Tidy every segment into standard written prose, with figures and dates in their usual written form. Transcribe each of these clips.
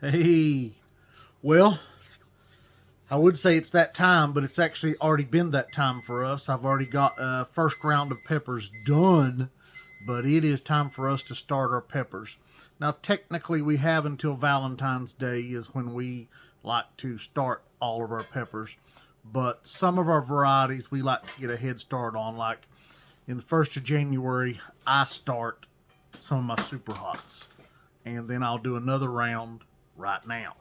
Hey, well, I would say it's that time, but it's actually already been that time for us. I've already got a first round of peppers done, but it is time for us to start our peppers. Now, technically, we have until Valentine's Day is when we like to start all of our peppers, but some of our varieties we like to get a head start on. Like in the 1st of January, I start some of my SuperHots, and then I'll do another round right now.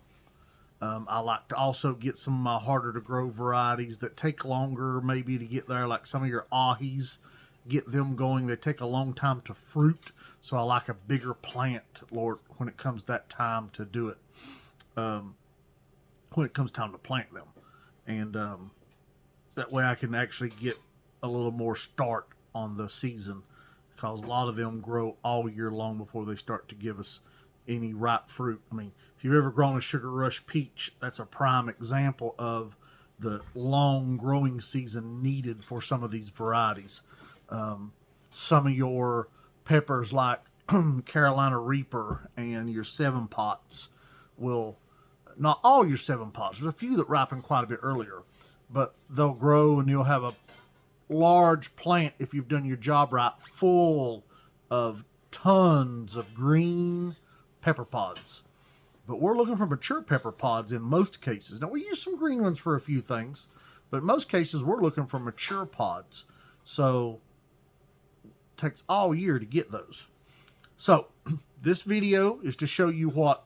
I like to also get some of my harder to grow varieties that take longer maybe to get there, like some of your ahis. Get them going. They take a long time to fruit, so I like a bigger plant, Lord, when it comes that time to do it. When it comes time to plant them, and that way I can actually get a little more start on the season, because a lot of them grow all year long before they start to give us any ripe fruit. I mean, if you've ever grown a Sugar Rush peach, that's a prime example of the long growing season needed for some of these varieties. Some of your peppers like Carolina Reaper and your 7-pots will, not all your 7-pots, there's a few that ripen quite a bit earlier, but they'll grow and you'll have a large plant, if you've done your job right, full of tons of green pepper pods. But we're looking for mature pepper pods in most cases. Now, we use some green ones for a few things, but in most cases, we're looking for mature pods. So, it takes all year to get those. So, this video is to show you what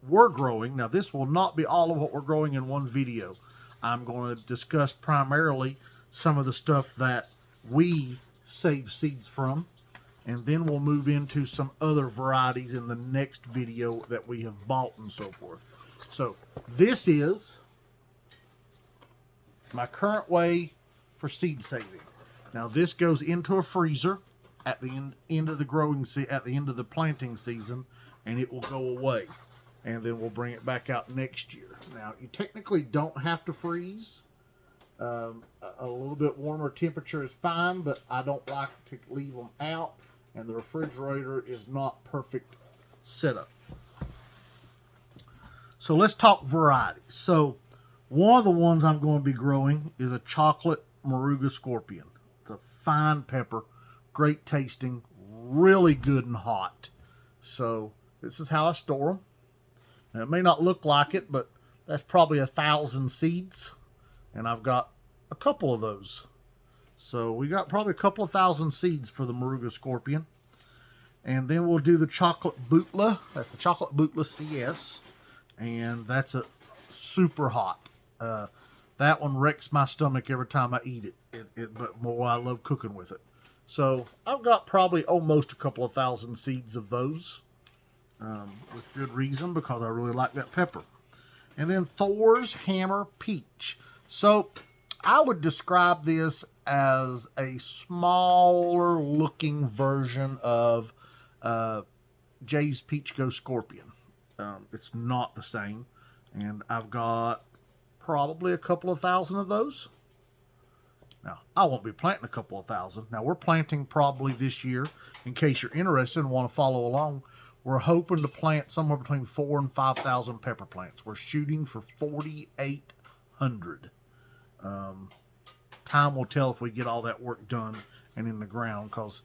we're growing. Now, this will not be all of what we're growing in one video. I'm going to discuss primarily some of the stuff that we save seeds from, and then we'll move into some other varieties in the next video that we have bought and so forth. So this is my current way for seed saving. Now this goes into a freezer at the end of the at the end of the planting season, and it will go away, and then we'll bring it back out next year. Now you technically don't have to freeze. A little bit warmer temperature is fine, but I don't like to leave them out, and the refrigerator is not perfect setup. So let's talk varieties. So one of the ones I'm going to be growing is a chocolate Moruga Scorpion. It's a fine pepper, great tasting, really good and hot. So this is how I store them. Now, it may not look like it, but that's probably 1,000 seeds, and I've got a couple of those. So we got probably a couple of thousand seeds for the Moruga Scorpion. And then we'll do the chocolate Bootla. That's the chocolate Bootla CS. And that's a SuperHot. That one wrecks my stomach every time I eat it. But boy, I love cooking with it. So I've got probably almost a couple of thousand seeds of those. With good reason, because I really like that pepper. And then Thor's Hammer Peach. So I would describe this as a smaller looking version of Jay's Peach Go Scorpion. It's not the same, and I've got probably a couple of thousand of those. Now, I won't be planting a couple of thousand. Now, we're planting probably this year, in case you're interested and want to follow along, we're hoping to plant somewhere between 4,000 and 5,000 pepper plants. We're shooting for 4,800. Time will tell if we get all that work done and in the ground, because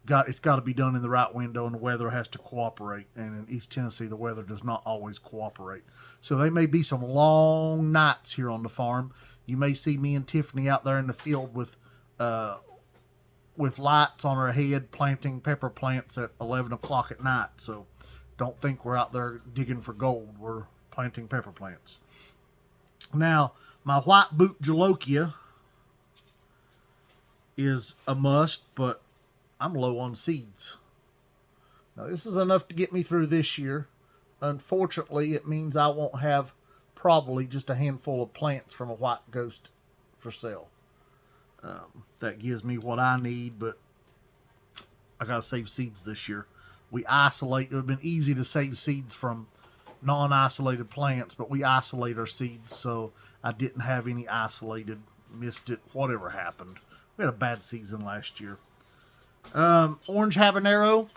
it's got to be done in the right window, and the weather has to cooperate. And in East Tennessee, the weather does not always cooperate. So there may be some long nights here on the farm. You may see me and Tiffany out there in the field with lights on our head planting pepper plants at 11 o'clock at night. So don't think we're out there digging for gold. We're planting pepper plants. Now, my white boot Jalokia is a must, but I'm low on seeds. Now, this is enough to get me through this year. Unfortunately, it means I won't have probably just a handful of plants from a white ghost for sale. That gives me what I need, but I gotta save seeds this year. We isolate. It would have been easy to save seeds from non-isolated plants, but we isolate our seeds, so I didn't have any isolated. Missed it. Whatever happened. We had a bad season last year. Orange habanero,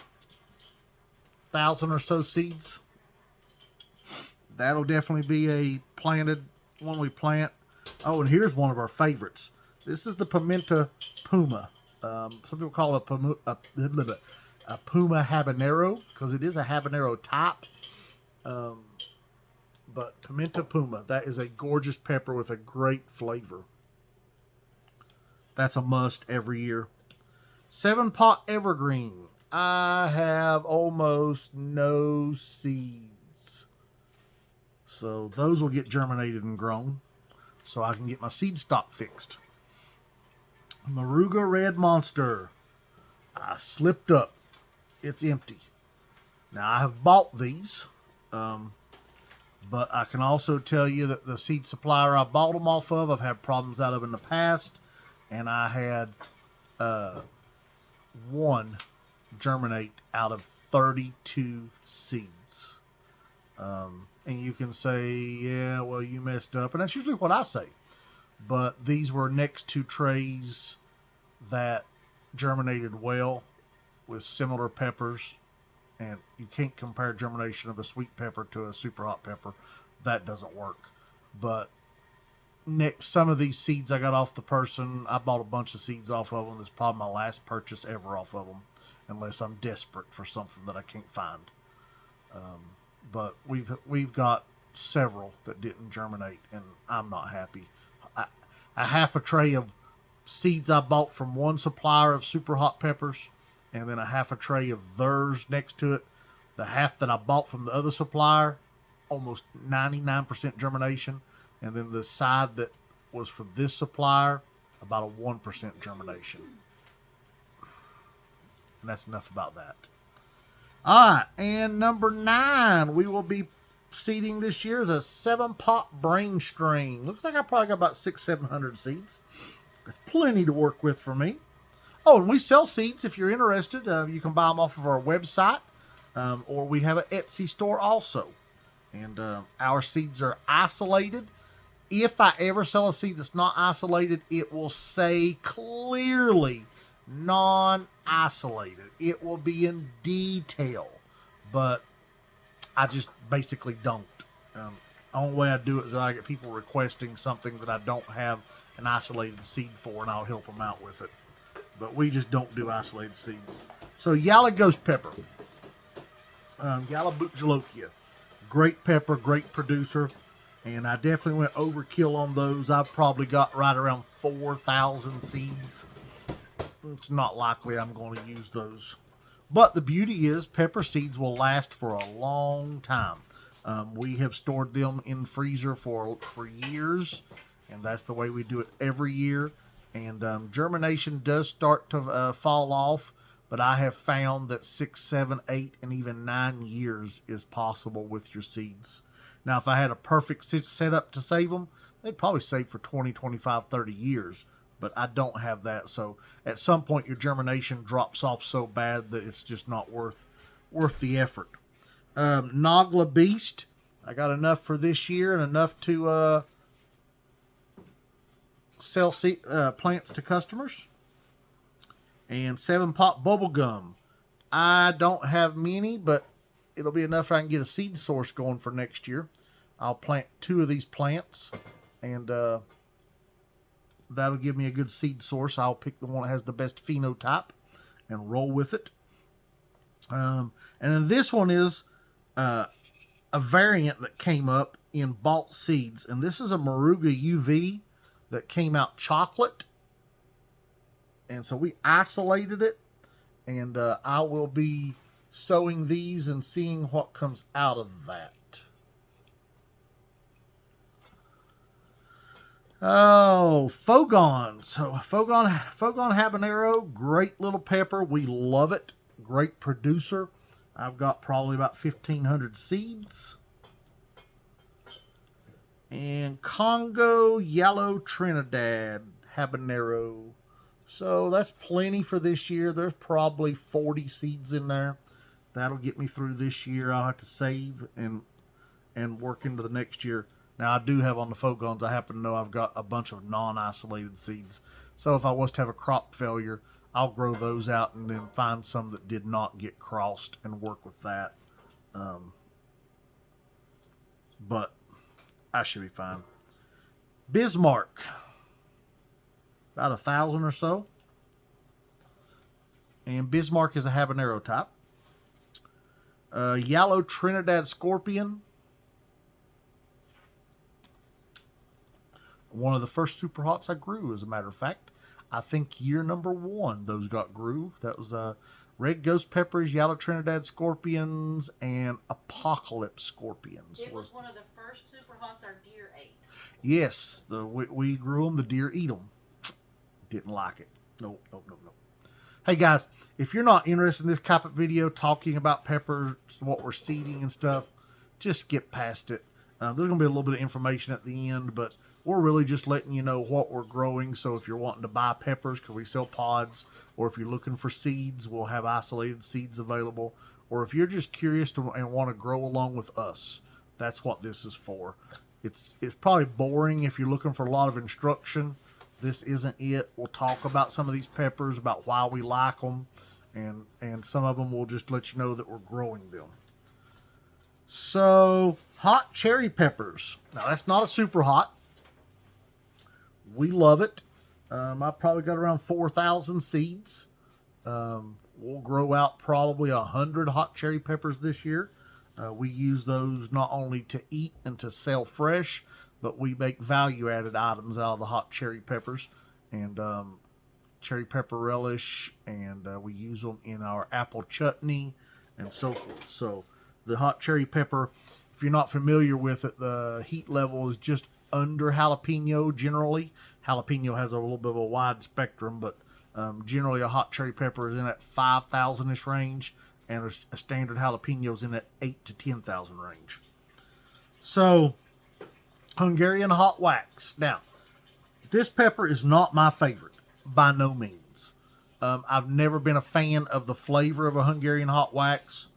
1,000 or so seeds. That'll definitely be a planted one we plant. Oh, and here's one of our favorites. This is the Pimenta Puma. Some people call it a Puma habanero because it is a habanero type. But Pimenta Puma, that is a gorgeous pepper with a great flavor. That's a must every year. 7-pot evergreen. I have almost no seeds. So those will get germinated and grown so I can get my seed stock fixed. Moruga Red Monster. I slipped up. It's empty. Now I have bought these, but I can also tell you that the seed supplier I bought them off of, I've had problems out of in the past, and I had one germinate out of 32 seeds. And you can say, yeah, well, you messed up, and that's usually what I say. But these were next to trays that germinated well with similar peppers, and you can't compare germination of a sweet pepper to a super hot pepper. That doesn't work. But some of these seeds I got off the person, I bought a bunch of seeds off of them. This is probably my last purchase ever off of them, unless I'm desperate for something that I can't find. But we've got several that didn't germinate, and I'm not happy. A half a tray of seeds I bought from one supplier of super hot peppers, and then a half a tray of theirs next to it. The half that I bought from the other supplier, almost 99% germination, and then the side that was for this supplier, about a 1% germination. And that's enough about that. All right, and number 9, we will be seeding this year is a 7-pot brain strain. Looks like I probably got about 600-700 seeds. That's plenty to work with for me. Oh, and we sell seeds if you're interested. You can buy them off of our website, or we have an Etsy store also. And our seeds are isolated. If I ever sell a seed that's not isolated, it will say clearly non-isolated. It will be in detail, but I just basically don't. The only way I do it is that I get people requesting something that I don't have an isolated seed for, and I'll help them out with it. But we just don't do isolated seeds. So Yalla Ghost Pepper. Yalla Jalokia. Great pepper, great producer. And I definitely went overkill on those. I've probably got right around 4,000 seeds. It's not likely I'm going to use those. But the beauty is pepper seeds will last for a long time. We have stored them in freezer for years. And that's the way we do it every year. And germination does start to fall off. But I have found that 6, 7, 8, and even 9 years is possible with your seeds. Now, if I had a perfect setup to save them, they'd probably save for 20, 25, 30 years. But I don't have that. So at some point, your germination drops off so bad that it's just not worth the effort. Nagla Beast. I got enough for this year and enough to sell plants to customers. And 7-pot bubblegum. I don't have many, but it'll be enough I can get a seed source going for next year. I'll plant 2 of these plants, and that'll give me a good seed source. I'll pick the one that has the best phenotype and roll with it. And then this one is a variant that came up in bought seeds, and this is a Moruga UV that came out chocolate. And so we isolated it, and I will be sowing these and seeing what comes out of that. Oh, Fogon. So Fogon habanero, great little pepper. We love it. Great producer. I've got probably about 1,500 seeds. And Congo Yellow Trinidad habanero. So that's plenty for this year. There's probably 40 seeds in there. That'll get me through this year. I'll have to save and work into the next year. Now, I do have on the Fogons, I happen to know I've got a bunch of non-isolated seeds. So if I was to have a crop failure, I'll grow those out and then find some that did not get crossed and work with that. but I should be fine. Bismarck, about 1,000 or so. And Bismarck is a habanero type. Yellow Trinidad Scorpion. One of the first SuperHots I grew, as a matter of fact. I think year number 1 those got grew. That was Red Ghost Peppers, Yellow Trinidad Scorpions, and Apocalypse Scorpions. It was one of the first SuperHots our deer ate. Yes, we grew them. The deer eat them. Didn't like it. Nope. Hey guys, if you're not interested in this type of video talking about peppers, what we're seeding and stuff, just skip past it. There's going to be a little bit of information at the end, but we're really just letting you know what we're growing. So if you're wanting to buy peppers, because we sell pods, or if you're looking for seeds, we'll have isolated seeds available. Or if you're just curious and want to grow along with us, that's what this is for. It's probably boring if you're looking for a lot of instruction. This isn't it. We'll talk about some of these peppers, about why we like them, and some of them we'll just let you know that we're growing them. So, hot cherry peppers. Now, that's not a SuperHot. We love it. I probably got around 4,000 seeds. We'll grow out probably 100 hot cherry peppers this year. We use those not only to eat and to sell fresh, but we make value-added items out of the hot cherry peppers, and cherry pepper relish, and we use them in our apple chutney and so forth. So the hot cherry pepper, if you're not familiar with it, the heat level is just under jalapeno generally. Jalapeno has a little bit of a wide spectrum, but generally a hot cherry pepper is in that 5,000-ish range, and a standard jalapeno is in that 8,000 to 10,000 range. So Hungarian hot wax. Now, this pepper is not my favorite, by no means. I've never been a fan of the flavor of a Hungarian hot wax.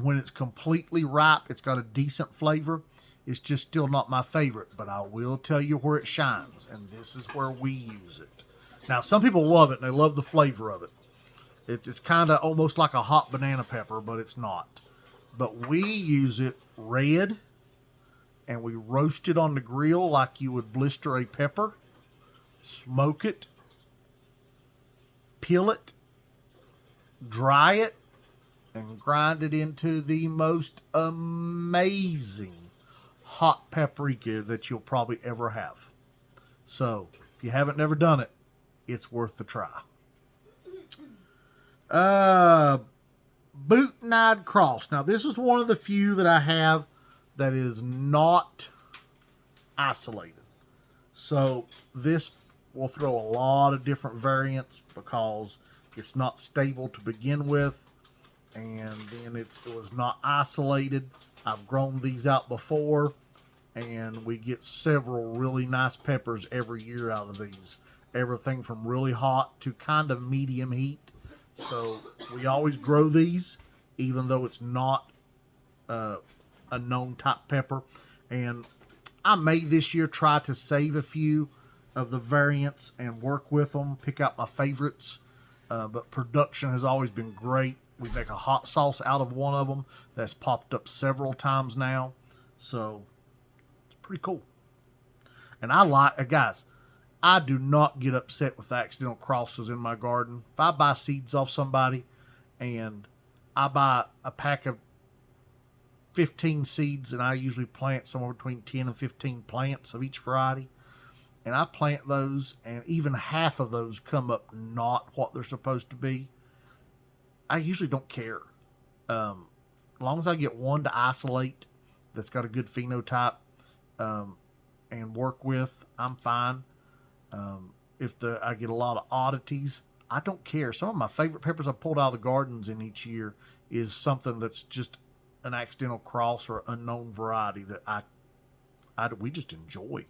When it's completely ripe, it's got a decent flavor. It's just still not my favorite, but I will tell you where it shines, and this is where we use it. Now, some people love it, and they love the flavor of it. It's kind of almost like a hot banana pepper, but it's not. But we use it red, and we roast it on the grill like you would blister a pepper, smoke it, peel it, dry it, and grind it into the most amazing hot paprika that you'll probably ever have. So, if you haven't never done it, it's worth the try. Boutonniere Cross. Now, this is one of the few that I have that is not isolated. So this will throw a lot of different variants because it's not stable to begin with, and then it was not isolated. I've grown these out before, and we get several really nice peppers every year out of these. Everything from really hot to kind of medium heat. So we always grow these, even though it's not a known type pepper. And I may this year try to save a few of the variants and work with them, pick out my favorites. But production has always been great. We make a hot sauce out of one of them that's popped up several times now. So it's pretty cool. And I like, guys, I do not get upset with accidental crosses in my garden. If I buy seeds off somebody and I buy a pack of 15 seeds, and I usually plant somewhere between 10 and 15 plants of each variety, and I plant those, and even half of those come up not what they're supposed to be, I usually don't care. As long as I get one to isolate that's got a good phenotype and work with, I'm fine. If I get a lot of oddities, I don't care. Some of my favorite peppers I pulled out of the gardens in each year is something that's just an accidental cross or unknown variety that we just enjoy.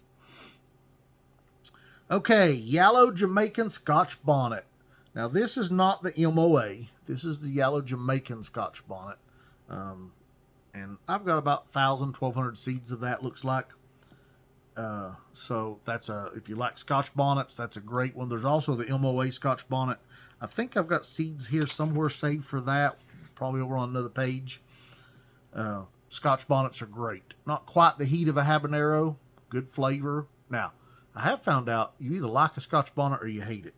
Okay, yellow Jamaican Scotch bonnet. Now this is not the MOA. This is the yellow Jamaican Scotch bonnet. And I've got about 1,000, 1,200 seeds of that, looks like. So that's if you like Scotch bonnets, that's a great one. There's also the MOA Scotch bonnet. I think I've got seeds here somewhere saved for that, probably over on another page. Scotch bonnets are great. Not quite the heat of a habanero. Good flavor. Now, I have found out you either like a Scotch bonnet or you hate it.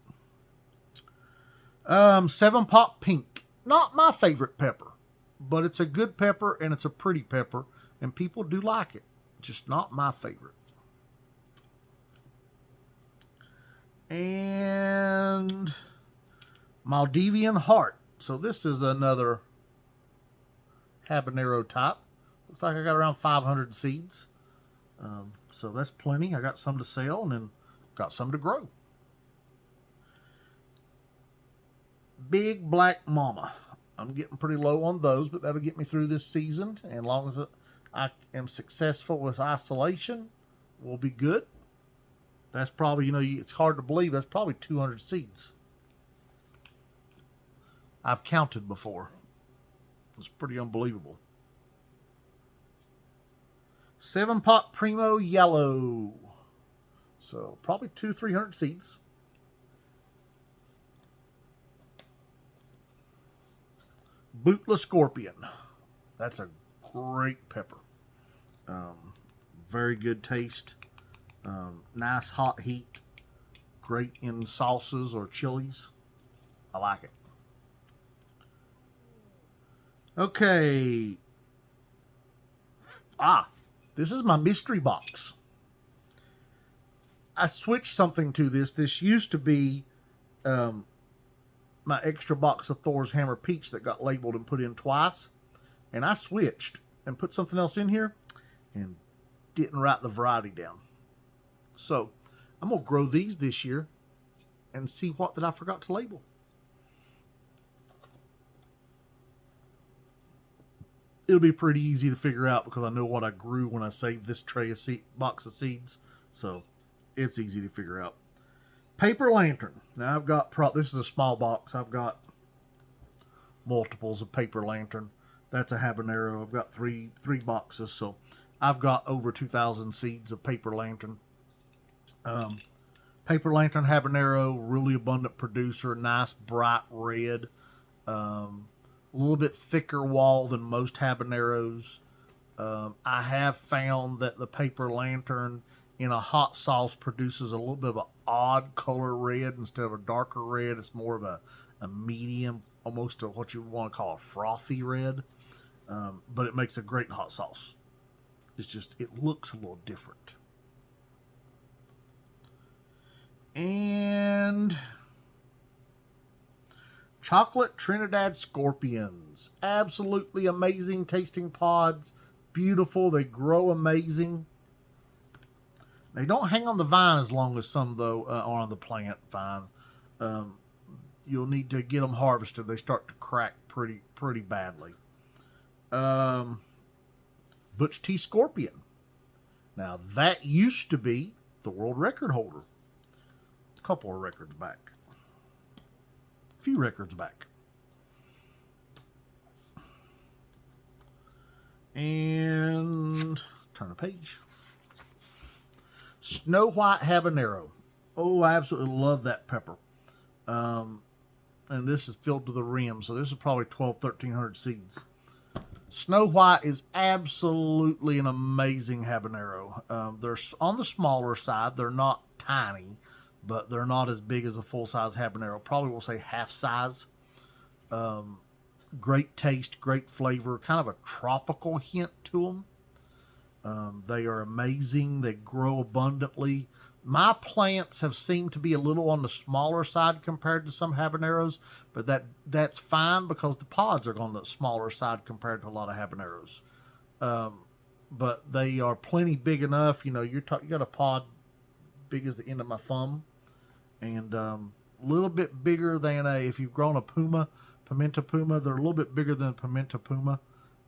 7-Pot Pink. Not my favorite pepper, but it's a good pepper and it's a pretty pepper, and people do like it. Just not my favorite. And Maldivian Heart. So this is another habanero type. Looks like I got around 500 seeds. So that's plenty. I got some to sell and then got some to grow. Big Black Mama. I'm getting pretty low on those, but that'll get me through this season. And as long as I am successful with isolation, we'll be good. That's probably, it's hard to believe, that's probably 200 seeds. I've counted before. It's pretty unbelievable. 7-Pot Primo Yellow. So probably 200-300 seeds. Bootla Scorpion. That's a great pepper. Very good taste. Nice hot heat. Great in salsas or chilies. I like it. Okay. This is my mystery box. I switched something to this. This used to be my extra box of Thor's Hammer Peach that got labeled and put in twice. And I switched and put something else in here and didn't write the variety down. So I'm going to grow these this year and see what that I forgot to label. It'll be pretty easy to figure out because I know what I grew when I saved this box of seeds. So it's easy to figure out. Paper Lantern. Now I've got, this is a small box. I've got multiples of Paper Lantern. That's a habanero. I've got three boxes. So I've got over 2,000 seeds of Paper Lantern. Paper Lantern habanero, really abundant producer. Nice bright red. A little bit thicker wall than most habaneros. I have found that the Paper Lantern in a hot sauce produces a little bit of an odd color red instead of a darker red. It's more of a medium, almost what you would want to call a frothy red. But it makes a great hot sauce. It's just, it looks a little different. And Chocolate Trinidad Scorpions. Absolutely amazing tasting pods. Beautiful. They grow amazing. They don't hang on the vine as long as some, though, are on the plant vine. You'll need to get them harvested. They start to crack pretty badly. Butch T. Scorpion. Now, that used to be the world record holder. A couple of records back. A few records back. And turn a page. Snow White Habanero. Oh, I absolutely love that pepper. And this is filled to the rim, so this is probably 1,300 seeds. Snow White is absolutely an amazing habanero. They're on the smaller side. They're not tiny, but they're not as big as a full-size habanero. Probably we'll say half size. Great taste, great flavor, kind of a tropical hint to them. They are amazing. They grow abundantly. My plants have seemed to be a little on the smaller side compared to some habaneros, but that's fine because the pods are on the smaller side compared to a lot of habaneros. But they are plenty big enough. You got a pod big as the end of my thumb, and a little bit bigger than if you've grown a pimento puma. They're a little bit bigger than pimento puma.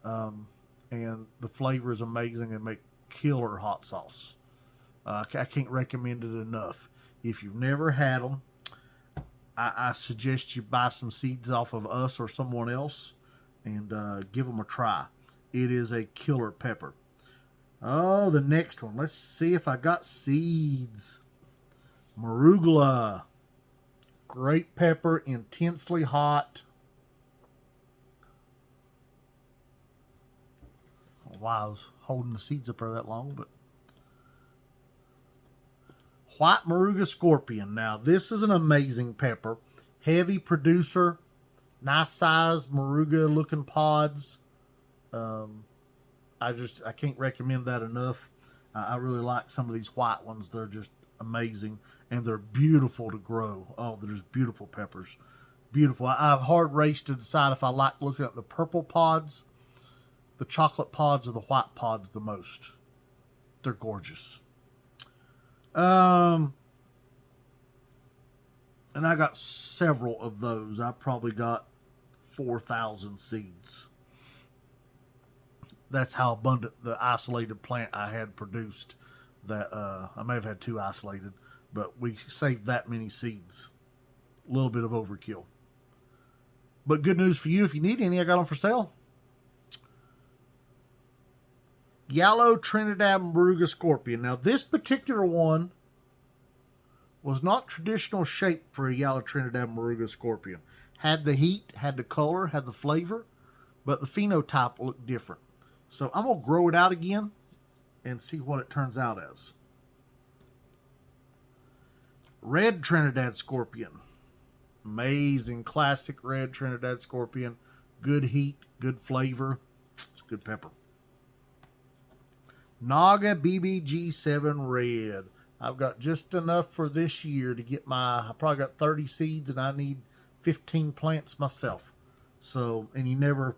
And the flavor is amazing and make killer hot sauce. I can't recommend it enough. If you've never had them, I suggest you buy some seeds off of us or someone else and give them a try. It is a killer pepper. Oh, the next one. Let's see if I got seeds. Marugula. Great pepper, intensely hot. why I was holding the seeds up there that long, but white Moruga Scorpion. Now, this is an amazing pepper. Heavy producer, nice size Moruga looking pods. I can't recommend that enough. I really like some of these white ones. They're just amazing, and they're beautiful to grow. Oh, they're just beautiful peppers. Beautiful. I've hard raced to decide if I like looking at the purple pods, the chocolate pods, or the white pods the most. They're gorgeous. And I got several of those. I probably got 4,000 seeds. That's how abundant the isolated plant I had produced. That I may have had 2 isolated, but we saved that many seeds. A little bit of overkill. But good news for you, if you need any, I got them for sale. Yellow Trinidad Moruga Scorpion. Now, this particular one was not traditional shape for a yellow Trinidad Moruga Scorpion. Had the heat, had the color, had the flavor, but the phenotype looked different. So I'm going to grow it out again and see what it turns out as. Red Trinidad Scorpion. Amazing classic red Trinidad Scorpion. Good heat, good flavor. It's a good pepper. Naga BBG7 Red. I've got just enough for this year to get I probably got 30 seeds and I need 15 plants myself. So, and you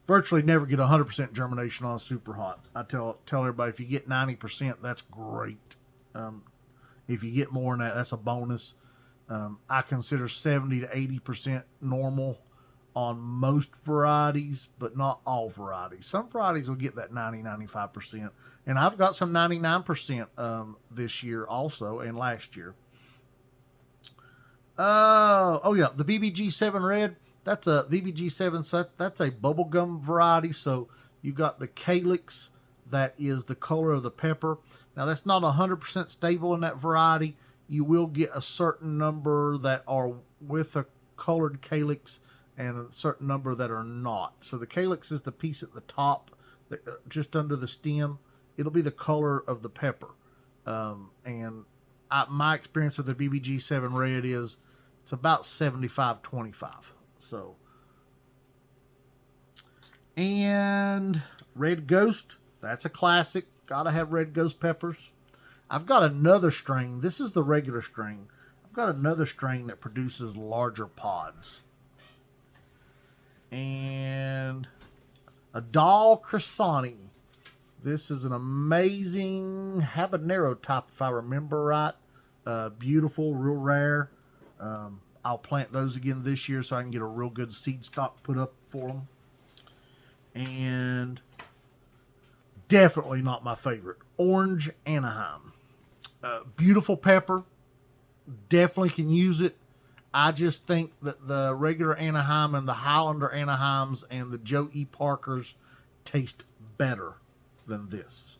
virtually never get 100% germination on a SuperHot. I tell everybody, if you get 90%, that's great. If you get more than that, that's a bonus. I consider 70 to 80% normal on most varieties, but not all varieties. Some varieties will get that 90-95%. And I've got some 99% this year also, and last year. Oh yeah, the BBG7 Red. That's a BBG7, so that's a bubblegum variety. So you got the calyx that is the color of the pepper. Now that's not 100% stable in that variety. You will get a certain number that are with a colored calyx and a certain number that are not. So the calyx is the piece at the top, just under the stem. It'll be the color of the pepper. My experience with the BBG7 Red is it's about 75-25. So, and Red Ghost, that's a classic. Gotta have Red Ghost peppers. I've got another strain. This is the regular strain. I've got another strain that produces larger pods. And Adal Cresani. This is an amazing habanero type, if I remember right. Beautiful, real rare. I'll plant those again this year so I can get a real good seed stock put up for them. And definitely not my favorite. Orange Anaheim. Beautiful pepper. Definitely can use it. I just think that the regular Anaheim and the Highlander Anaheims and the Joe E. Parkers taste better than this.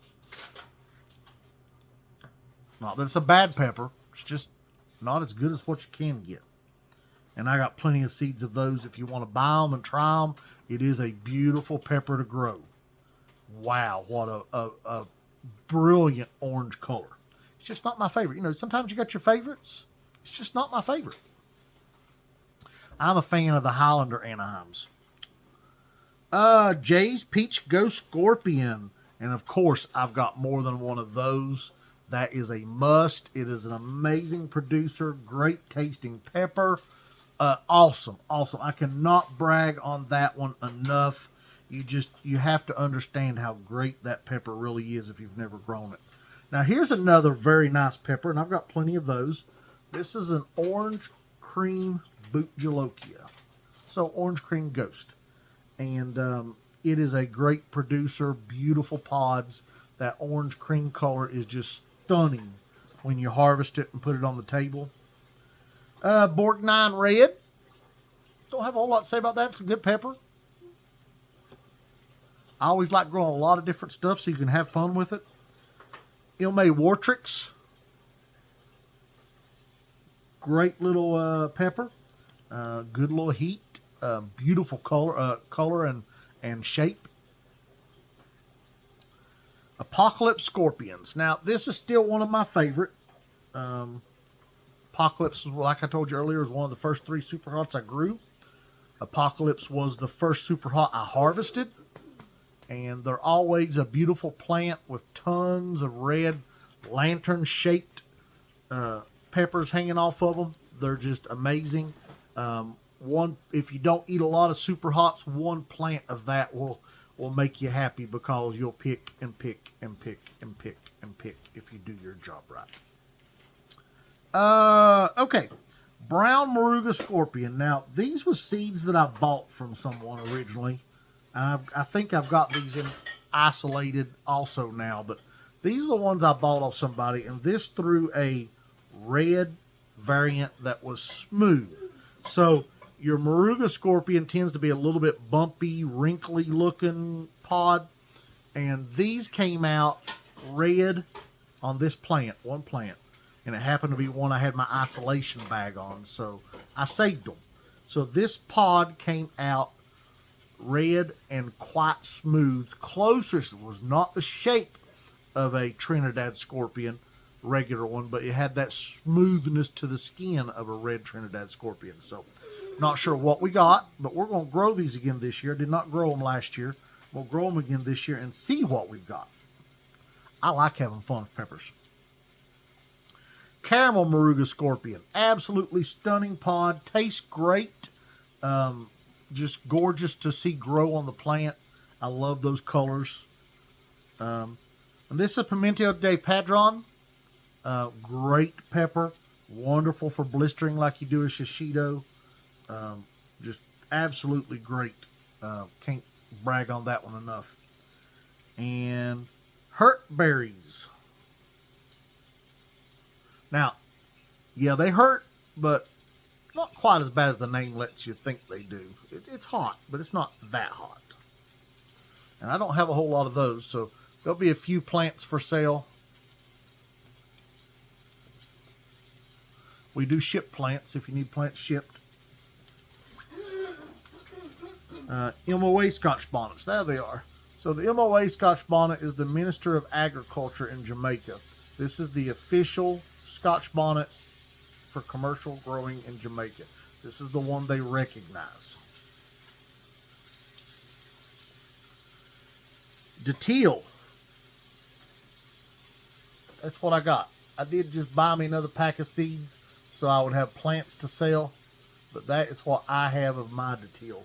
Not that it's a bad pepper. It's just not as good as what you can get. And I got plenty of seeds of those if you want to buy them and try them. It is a beautiful pepper to grow. Wow, what a brilliant orange color. It's just not my favorite. You know, sometimes you got your favorites. It's just not my favorite. I'm a fan of the Highlander Anaheims. Jay's Peach Ghost Scorpion. And of course, I've got more than one of those. That is a must. It is an amazing producer. Great tasting pepper. Awesome. I cannot brag on that one enough. You have to understand how great that pepper really is if you've never grown it. Now here's another very nice pepper, and I've got plenty of those. This is an orange cream Bootjalokia. So orange cream ghost. And it is a great producer, beautiful pods. That orange cream color is just stunning when you harvest it and put it on the table. Borgnine Red. Don't have a whole lot to say about that. It's a good pepper. I always like growing a lot of different stuff so you can have fun with it. Ilme Wartrix. Great little pepper. Good little heat. Beautiful color and shape. Apocalypse Scorpions. Now, this is still one of my favorite. Apocalypse, like I told you earlier, is one of the first 3 Super Hots I grew. Apocalypse was the first Super Hot I harvested. And they're always a beautiful plant with tons of red lantern-shaped peppers hanging off of them. They're just amazing. If you don't eat a lot of Super Hots, one plant of that will make you happy, because you'll pick and pick and pick and pick and pick if you do your job right. Okay. Brown Moruga Scorpion. Now, these were seeds that I bought from someone originally. I think I've got these in isolated also now, but these are the ones I bought off somebody, and this threw a red variant that was smooth. So your Moruga Scorpion tends to be a little bit bumpy, wrinkly looking pod, and these came out red on this plant, one plant, and it happened to be one I had my isolation bag on, so I saved them. So this pod came out red and quite smooth. Closest, it was not the shape of a Trinidad Scorpion, regular one, but it had that smoothness to the skin of a red Trinidad Scorpion. So, not sure what we got, but we're going to grow these again this year. Did not grow them last year. We'll grow them again this year and see what we've got. I like having fun with peppers. Caramel Moruga Scorpion. Absolutely stunning pod. Tastes great. Just gorgeous to see grow on the plant. I love those colors. And this is Pimento de Padron. Great pepper. Wonderful for blistering like you do a shishito. Just absolutely great. Can't brag on that one enough. And Hurt Berries. Now, yeah, they hurt, but not quite as bad as the name lets you think they do. It's hot, but it's not that hot. And I don't have a whole lot of those, so there'll be a few plants for sale. We do ship plants if you need plants shipped. MOA Scotch Bonnets. There they are. So the MOA Scotch Bonnet is the Minister of Agriculture in Jamaica. This is the official Scotch Bonnet for commercial growing in Jamaica. This is the one they recognize. Detil. That's what I got. I did just buy me another pack of seeds so I would have plants to sell, but that is what I have of my Detil.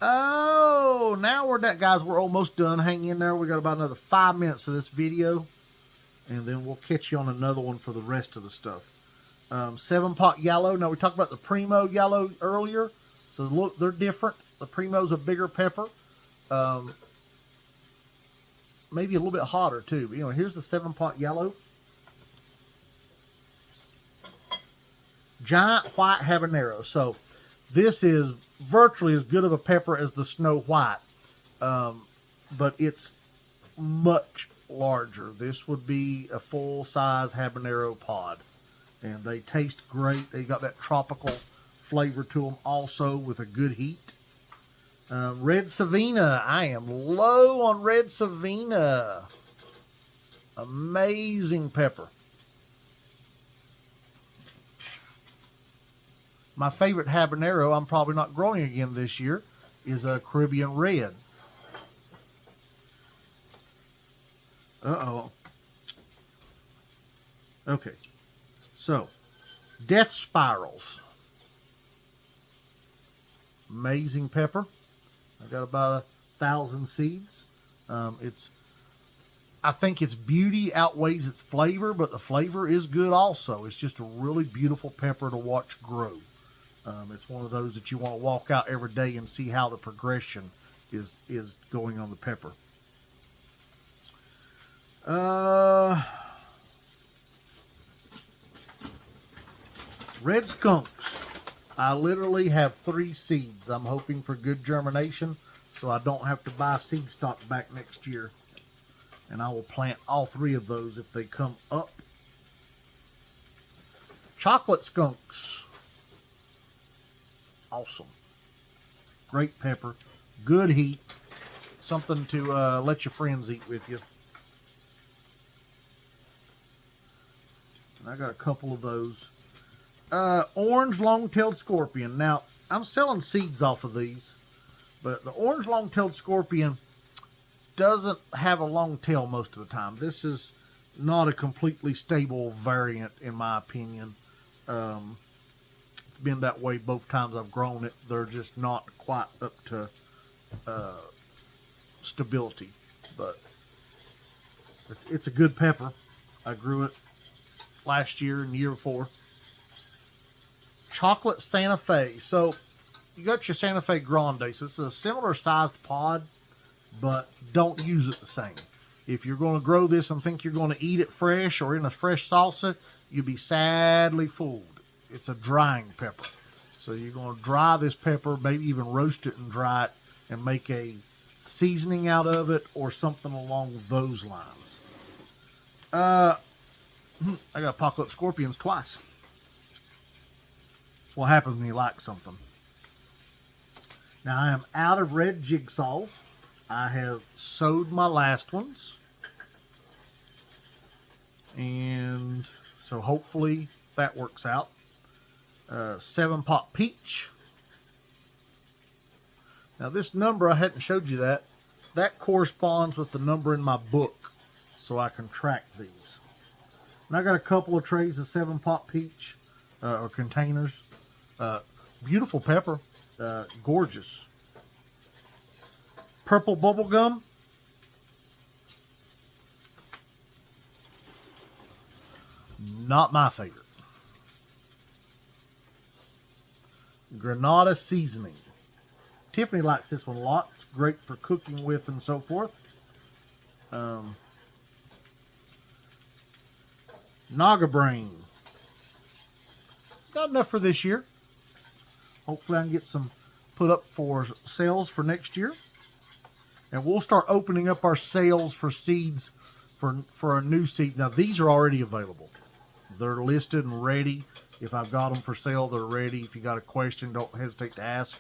Oh, now we're done, guys. We're almost done. Hang in there. We got about another 5 minutes of this video, and then we'll catch you on another one for the rest of the stuff. 7-pot yellow. Now, we talked about the Primo yellow earlier. So look, they're different. The Primo's a bigger pepper. Maybe a little bit hotter too. But, here's the 7-pot yellow. Giant white habanero. So this is virtually as good of a pepper as the Snow White, but it's much larger. This would be a full-size habanero pod, and they taste great. They got that tropical flavor to them also with a good heat. Red Savina. I am low on Red Savina. Amazing pepper. My favorite habanero, I'm probably not growing again this year, is a Caribbean Red. Uh-oh. Okay. So, Death Spirals. Amazing pepper. I got about 1,000 seeds. I think its beauty outweighs its flavor, but the flavor is good also. It's just a really beautiful pepper to watch grow. It's one of those that you want to walk out every day and see how the progression is going on the pepper. Red Skunks. I literally have 3 seeds. I'm hoping for good germination so I don't have to buy seed stock back next year. And I will plant all 3 of those if they come up. Chocolate Skunks. Awesome. Great pepper. Good heat. Something to let your friends eat with you. And I got a couple of those. Orange long-tailed scorpion. Now, I'm selling seeds off of these, but the orange long-tailed scorpion doesn't have a long tail most of the time. This is not a completely stable variant, in my opinion. It's been that way both times I've grown it. They're just not quite up to stability, but it's a good pepper. I grew it last year and the year before. Chocolate Santa Fe. So you got your Santa Fe Grande. So it's a similar sized pod, but don't use it the same. If you're going to grow this and think you're going to eat it fresh or in a fresh salsa, you'll be sadly fooled. It's a drying pepper. So you're going to dry this pepper, maybe even roast it and dry it and make a seasoning out of it or something along those lines. I got Apocalypse Scorpions twice. That's what happens when you like something. Now I am out of red jigsaws. I have sowed my last ones. And so hopefully that works out. 7-pot peach. Now this number, I hadn't showed you that. That corresponds with the number in my book, so I can track these. And I got a couple of trays of 7-pot peach, or containers. Beautiful pepper, gorgeous. Purple bubble gum. Not my favorite. Granada seasoning. Tiffany likes this one a lot. It's great for cooking with and so forth. Naga brain. Got enough for this year. Hopefully I can get some put up for sales for next year. And we'll start opening up our sales for seeds for a new seed. Now these are already available. They're listed and ready. If I've got them for sale, they're ready. If you got a question, don't hesitate to ask.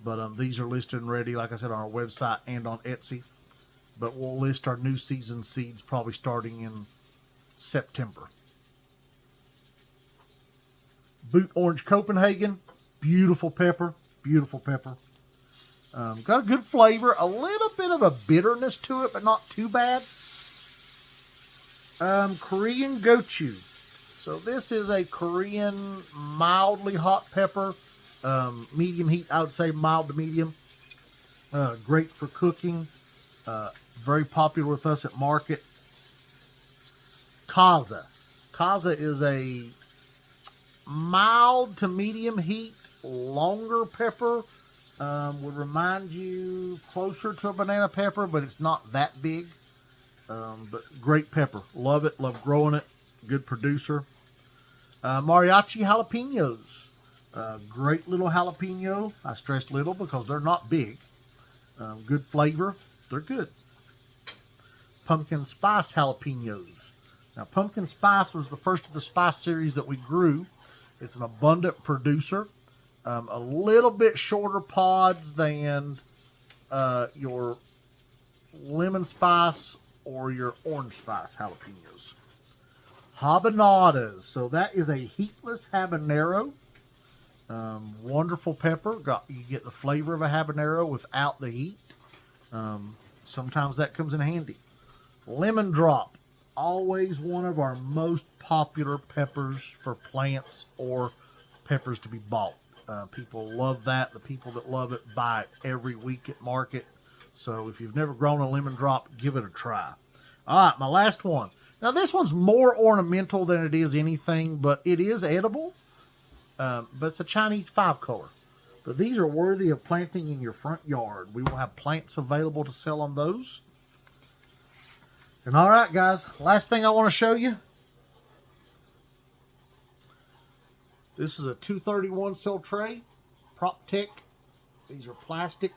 But these are listed and ready, like I said, on our website and on Etsy. But we'll list our new season seeds probably starting in September. Boot Orange Copenhagen. Beautiful pepper. Beautiful pepper. Got a good flavor. A little bit of a bitterness to it, but not too bad. Korean gochujang. So this is a Korean mildly hot pepper. Medium heat, I would say mild to medium. Great for cooking. Very popular with us at market. Kaza. Kaza is a mild to medium heat, longer pepper. Would remind you closer to a banana pepper, but it's not that big. But great pepper. Love it. Love growing it. Good producer. Mariachi jalapenos. Great little jalapeno. I stress little because they're not big. Good flavor. They're good. Pumpkin spice jalapenos. Now, pumpkin spice was the first of the spice series that we grew. It's an abundant producer. A little bit shorter pods than your lemon spice or your orange spice jalapenos. Habaneros. So that is a heatless habanero. Wonderful pepper. You get the flavor of a habanero without the heat. Sometimes that comes in handy. Lemon drop. Always one of our most popular peppers for plants or peppers to be bought. People love that. The people that love it buy it every week at market. So if you've never grown a lemon drop, give it a try. All right, my last one. Now this one's more ornamental than it is anything, but it is edible. But it's a Chinese 5-color. But these are worthy of planting in your front yard. We will have plants available to sell on those. And all right, guys, last thing I want to show you. This is a 231 cell tray, Prop Tech. These are plastic,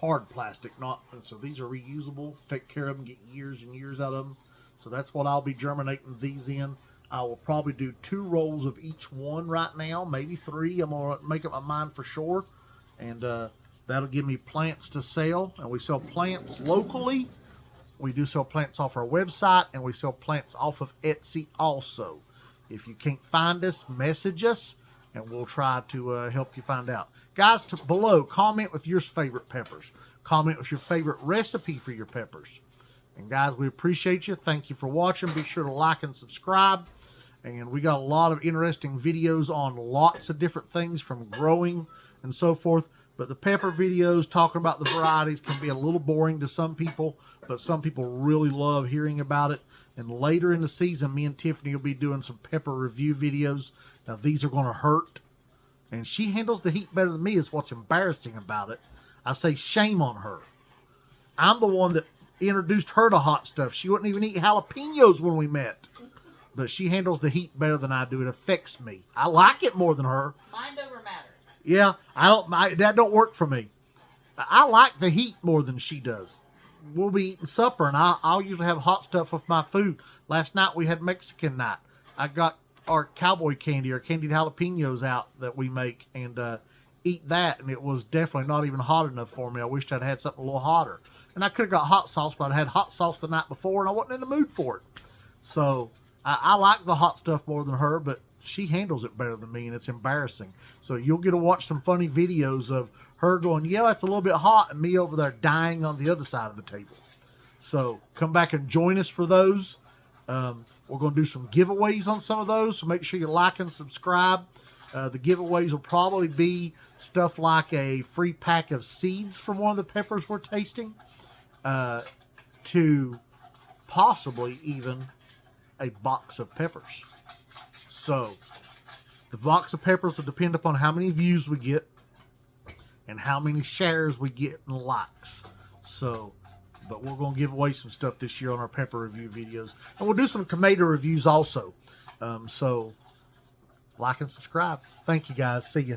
hard plastic, not so these are reusable. Take care of them, get years and years out of them. So that's what I'll be germinating these in. I will probably do 2 rolls of each one right now, maybe 3. I'm gonna make up my mind for sure, and That'll give me plants to sell, and we sell plants locally. We do sell plants off our website, and we sell plants off of Etsy also. If you can't find us, message us, and we'll try to help you find out. Guys, below, comment with your favorite peppers. Comment with your favorite recipe for your peppers. And guys, we appreciate you. Thank you for watching. Be sure to like and subscribe. And we got a lot of interesting videos on lots of different things from growing and so forth. But the pepper videos talking about the varieties can be a little boring to some people, but some people really love hearing about it. And later in the season, me and Tiffany will be doing some pepper review videos. Now, these are going to hurt. And she handles the heat better than me is what's embarrassing about it. I say shame on her. I'm the one that introduced her to hot stuff. She wouldn't even eat jalapenos when we met. But she handles the heat better than I do. It affects me. I like it more than her. Mind over matter. Yeah, that don't work for me. I like the heat more than she does. We'll be eating supper, and I'll usually have hot stuff with my food. Last night we had Mexican night. I got our cowboy candy, our candied jalapenos out that we make, and eat that, and it was definitely not even hot enough for me. I wished I'd had something a little hotter. And I could have got hot sauce, but I had hot sauce the night before, and I wasn't in the mood for it. So I like the hot stuff more than her, but she handles it better than me, and it's embarrassing. So you'll get to watch some funny videos of her going, yeah, it's a little bit hot, and me over there dying on the other side of the table. So come back and join us for those. We're going to do some giveaways on some of those, so make sure you like and subscribe. The giveaways will probably be stuff like a free pack of seeds from one of the peppers we're tasting, to possibly even a box of peppers. So the box of peppers will depend upon how many views we get and how many shares we get and likes. So, but we're going to give away some stuff this year on our pepper review videos. And we'll do some tomato reviews also. So like and subscribe. Thank you guys. See ya.